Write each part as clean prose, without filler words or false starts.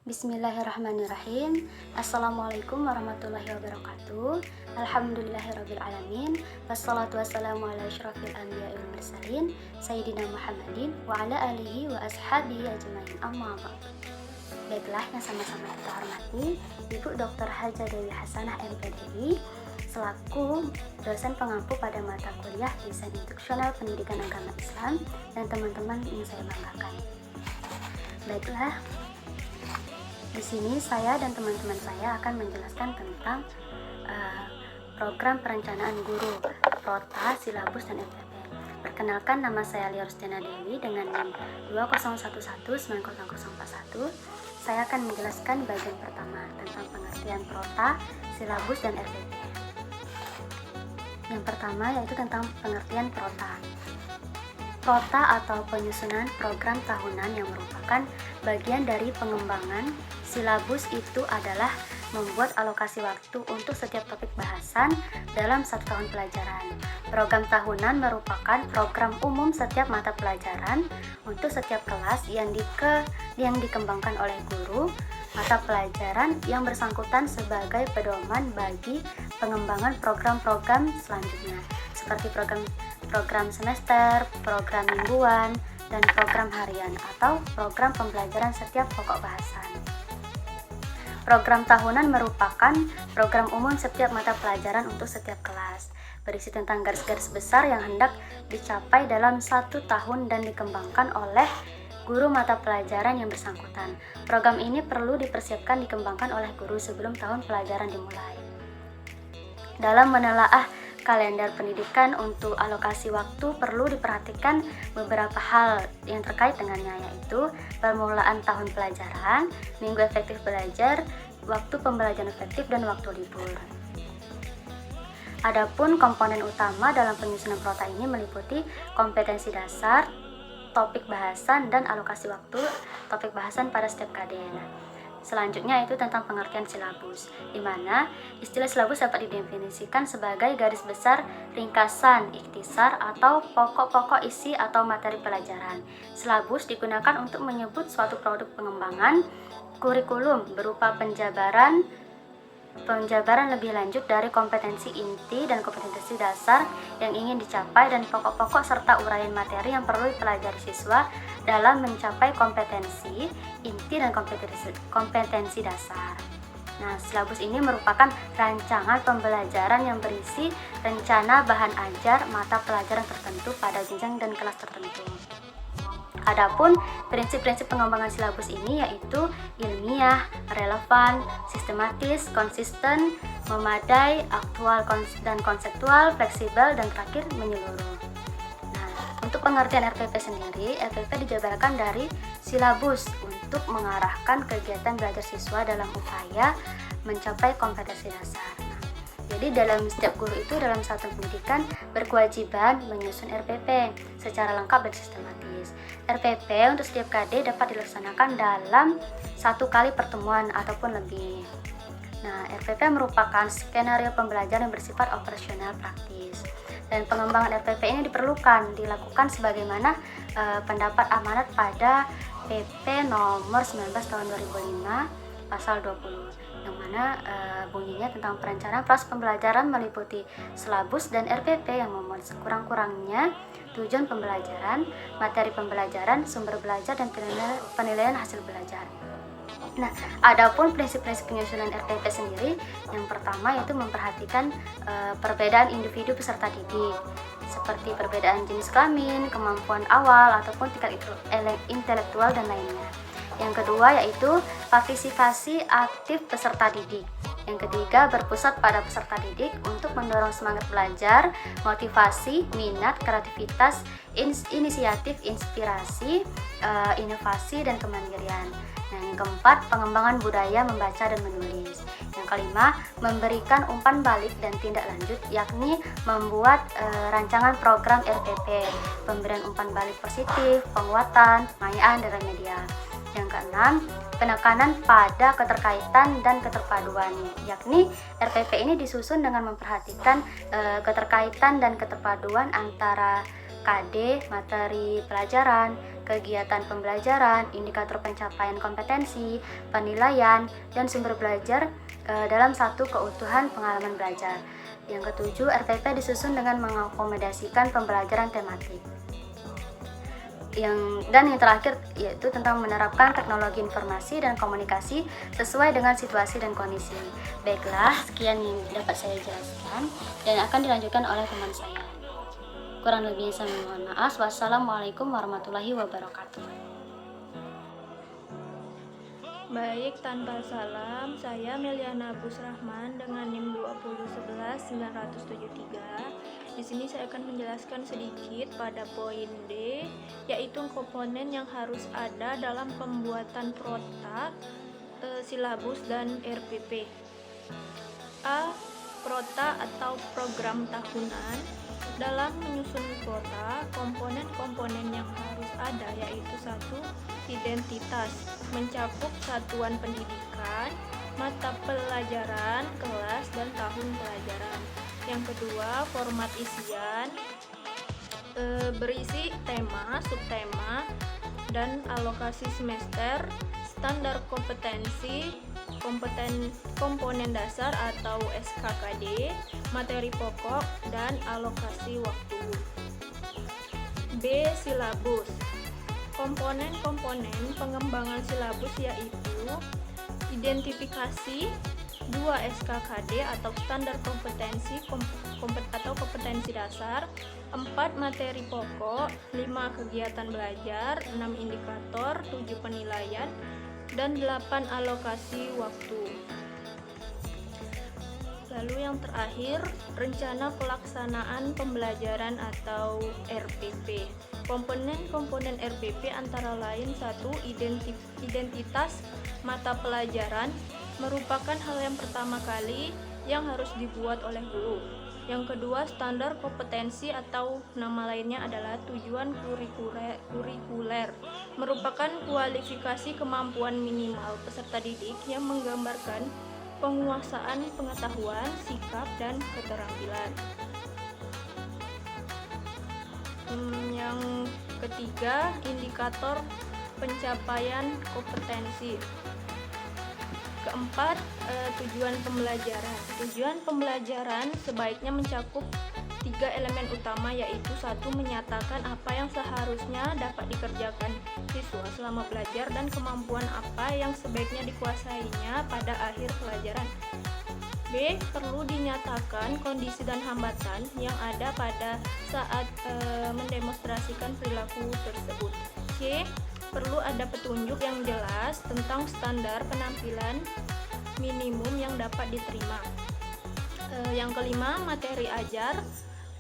Bismillahirrahmanirrahim. Assalamualaikum warahmatullahi wabarakatuh. Alhamdulillahirrabbilalamin. Wassalatu wassalamu ala asyrafil anbiya'i wal mursalin Sayyidina Muhammadin wa ala alihi wa ashabihi ajmain, amma ba'd. Baiklah, yang sama-sama kita hormati Ibu Dr. Haja Dewi Hasanah MPDI selaku dosen pengampu pada mata kuliah Desain Instruksional Pendidikan Agama Islam dan teman-teman yang saya banggakan. Baiklah, di sini saya dan teman-teman saya akan menjelaskan tentang program perencanaan guru, prota, silabus, dan FPP. Perkenalkan, nama saya Lia Rusdiana Dewi dengan NIM 201190041. Saya akan menjelaskan bagian pertama tentang pengertian prota, silabus, dan FPP. Yang pertama yaitu tentang pengertian prota. Prota atau penyusunan program tahunan yang merupakan bagian dari pengembangan. Silabus itu adalah membuat alokasi waktu untuk setiap topik bahasan dalam 1 tahun pelajaran. Program tahunan merupakan program umum setiap mata pelajaran untuk setiap kelas yang dikembangkan oleh guru mata pelajaran yang bersangkutan sebagai pedoman bagi pengembangan program-program selanjutnya, seperti program semester, program mingguan, dan program harian atau program pembelajaran setiap pokok bahasan. Program tahunan merupakan program umum setiap mata pelajaran untuk setiap kelas, berisi tentang garis-garis besar yang hendak dicapai dalam 1 tahun dan dikembangkan oleh guru mata pelajaran yang bersangkutan. Program ini perlu dipersiapkan dikembangkan oleh guru sebelum tahun pelajaran dimulai. Dalam menelaah kalender pendidikan untuk alokasi waktu perlu diperhatikan beberapa hal yang terkait dengannya, yaitu permulaan tahun pelajaran, minggu efektif belajar, waktu pembelajaran efektif, dan waktu libur. Adapun komponen utama dalam penyusunan prota ini meliputi kompetensi dasar, topik bahasan, dan alokasi waktu topik bahasan pada setiap KD. Selanjutnya itu tentang pengertian silabus, di mana istilah silabus dapat didefinisikan sebagai garis besar, ringkasan, ikhtisar, atau pokok-pokok isi atau materi pelajaran. Silabus digunakan untuk menyebut suatu produk pengembangan kurikulum berupa penjabaran lebih lanjut dari kompetensi inti dan kompetensi dasar yang ingin dicapai dan pokok-pokok serta uraian materi yang perlu dipelajari siswa dalam mencapai kompetensi inti dan kompetensi dasar. Nah, silabus ini merupakan rancangan pembelajaran yang berisi rencana bahan ajar mata pelajaran tertentu pada jenjang dan kelas tertentu. Adapun prinsip-prinsip pengembangan silabus ini yaitu ilmiah, relevan, sistematis, konsisten, memadai, aktual dan konseptual, fleksibel, dan terakhir menyeluruh. Nah, untuk pengertian RPP sendiri, RPP dijabarkan dari silabus untuk mengarahkan kegiatan belajar siswa dalam upaya mencapai kompetensi dasar. Jadi dalam setiap guru itu dalam satuan pendidikan berkewajiban menyusun RPP secara lengkap dan sistematis. RPP untuk setiap KD dapat dilaksanakan dalam 1 kali pertemuan ataupun lebih. Nah, RPP merupakan skenario pembelajaran yang bersifat operasional praktis. Dan pengembangan RPP ini dilakukan sebagaimana pendapat amanat pada PP nomor 19 tahun 2005 pasal 20, yang mana bunyinya tentang perencanaan proses pembelajaran meliputi silabus dan RPP yang memuat sekurang-kurangnya tujuan pembelajaran, materi pembelajaran, sumber belajar, dan penilaian hasil belajar. Nah, adapun prinsip-prinsip penyusunan RPP sendiri, yang pertama yaitu memperhatikan perbedaan individu peserta didik, seperti perbedaan jenis kelamin, kemampuan awal, ataupun tingkat intelektual, dan lainnya. Yang kedua yaitu partisipasi aktif peserta didik. Yang ketiga, berpusat pada peserta didik untuk mendorong semangat belajar, motivasi, minat, kreativitas, inisiatif, inspirasi, inovasi, dan kemandirian. Nah, yang keempat, pengembangan budaya membaca dan menulis. Yang kelima, memberikan umpan balik dan tindak lanjut, yakni membuat rancangan program RPP, pemberian umpan balik positif, penguatan, pengayaan, dan remedial. Yang keenam, penekanan pada keterkaitan dan keterpaduan, yakni RPP ini disusun dengan memperhatikan keterkaitan dan keterpaduan antara KD, materi pelajaran, kegiatan pembelajaran, indikator pencapaian kompetensi, penilaian, dan sumber belajar dalam satu keutuhan pengalaman belajar. Yang ketujuh, RPP disusun dengan mengakomodasikan pembelajaran tematik. Yang terakhir yaitu tentang menerapkan teknologi informasi dan komunikasi sesuai dengan situasi dan kondisi. Baiklah, sekian yang dapat saya jelaskan dan akan dilanjutkan oleh teman saya. Kurang lebihnya saya mohon maaf. Wassalamualaikum warahmatullahi wabarakatuh. Baik, tanpa salam, saya Meliana Busrahman dengan NIM 2011973. Di sini saya akan menjelaskan sedikit pada poin D, yaitu komponen yang harus ada dalam pembuatan prota, silabus, dan RPP. A. Prota atau program tahunan. Dalam menyusun prota, komponen-komponen yang harus ada yaitu 1. Identitas, mencakup satuan pendidikan, mata pelajaran, kelas, dan tahun pelajaran. Yang kedua, format isian, berisi tema, subtema, dan alokasi semester, standar kompetensi, komponen dasar atau SKKD, materi pokok, dan alokasi waktu. B. Silabus. Komponen-komponen pengembangan silabus yaitu identifikasi, 2 SKKD atau standar kompetensi atau kompetensi dasar, 4 materi pokok, 5 kegiatan belajar, 6 indikator, 7 penilaian, dan 8 alokasi waktu. Lalu yang terakhir, rencana pelaksanaan pembelajaran atau RPP. Komponen-komponen RPP antara lain 1. Identitas mata pelajaran, merupakan hal yang pertama kali yang harus dibuat oleh guru. Yang kedua, standar kompetensi atau nama lainnya adalah tujuan kurikuler, merupakan kualifikasi kemampuan minimal peserta didik yang menggambarkan penguasaan pengetahuan, sikap, dan keterampilan. Yang ketiga, indikator pencapaian kompetensi. Keempat, tujuan pembelajaran. Tujuan pembelajaran sebaiknya mencakup 3 elemen utama, yaitu 1. Menyatakan apa yang seharusnya dapat dikerjakan siswa selama belajar dan kemampuan apa yang sebaiknya dikuasainya pada akhir pelajaran. B. Perlu dinyatakan kondisi dan hambatan yang ada pada saat mendemonstrasikan perilaku tersebut. C. Perlu ada petunjuk yang jelas tentang standar penampilan minimum yang dapat diterima. Yang kelima, materi ajar.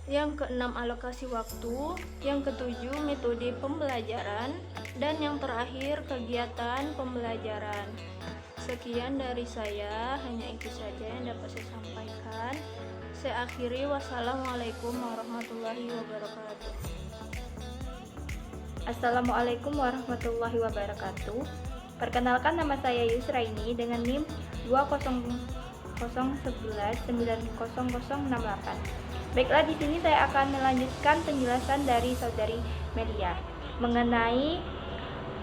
Yang keenam, alokasi waktu. Yang ketujuh, metode pembelajaran. Dan yang terakhir, kegiatan pembelajaran. Sekian dari saya, hanya itu saja yang dapat saya sampaikan. Saya akhiri, wassalamualaikum warahmatullahi wabarakatuh. Assalamualaikum warahmatullahi wabarakatuh. Perkenalkan, nama saya Yusraini dengan NIM 20011900068. Baiklah, di sini saya akan melanjutkan penjelasan dari saudari Melia mengenai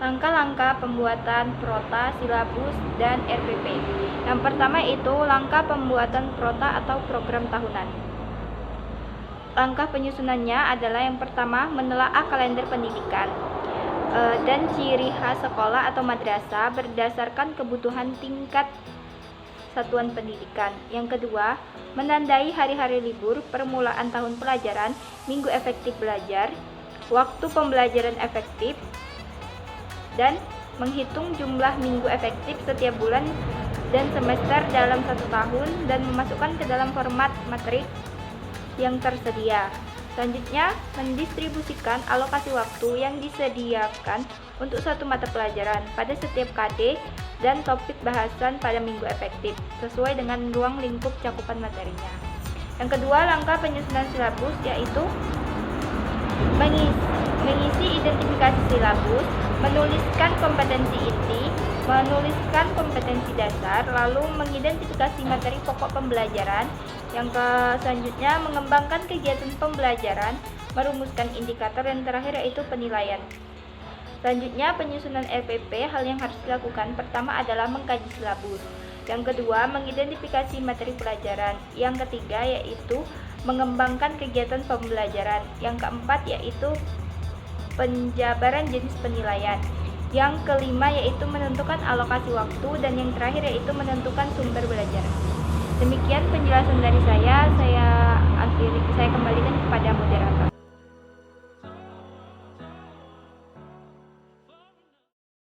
langkah-langkah pembuatan prota, silabus, dan RPP. Yang pertama itu langkah pembuatan prota atau program tahunan. Langkah penyusunannya adalah yang pertama, menelaah kalender pendidikan dan ciri khas sekolah atau madrasah berdasarkan kebutuhan tingkat satuan pendidikan. Yang kedua, menandai hari-hari libur, permulaan tahun pelajaran, minggu efektif belajar, waktu pembelajaran efektif, dan menghitung jumlah minggu efektif setiap bulan dan semester dalam 1 tahun dan memasukkan ke dalam format materi yang tersedia. Selanjutnya, mendistribusikan alokasi waktu yang disediakan untuk suatu mata pelajaran pada setiap KD dan topik bahasan pada minggu efektif, sesuai dengan ruang lingkup cakupan materinya. Yang kedua, langkah penyusunan silabus yaitu mengisi identifikasi silabus, menuliskan kompetensi inti, menuliskan kompetensi dasar, lalu mengidentifikasi materi pokok pembelajaran. Yang selanjutnya, mengembangkan kegiatan pembelajaran, merumuskan indikator, dan terakhir yaitu penilaian. Selanjutnya, penyusunan RPP. Hal yang harus dilakukan pertama adalah mengkaji silabus. Yang kedua, mengidentifikasi materi pelajaran. Yang ketiga yaitu mengembangkan kegiatan pembelajaran. Yang keempat yaitu penjabaran jenis penilaian. Yang kelima yaitu menentukan alokasi waktu, dan yang terakhir yaitu menentukan sumber belajar. Demikian penjelasan dari saya kembalikan kepada moderator.